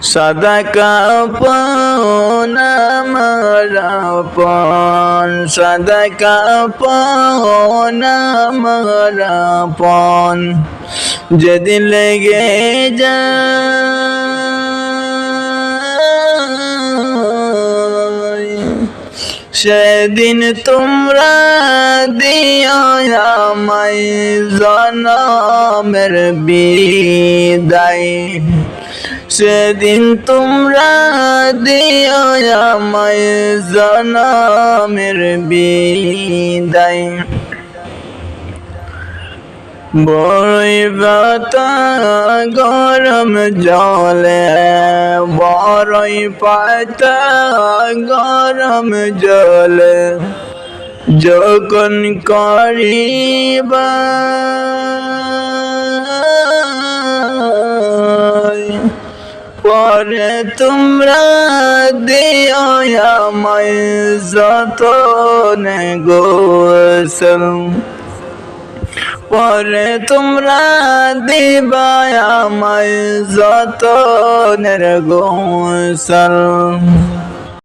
সাদাকা আপন আমার আপন, সাদাকা আপন আমার আপন, যেদিন লেগে যায় সেদিন তোমরা দিও আমায় জনমের বিদায়, সেদিন তোমরা দিও আমায় জনমের বিদায়। বড়ই ব্যথা গরম জলে, বড়ই পাতা গরম জলে, যখন করিবা পরে তোমরা দিও আমায় যতনে গোসল, পরে তোমরা দিবা আমায় যতনের গোসল।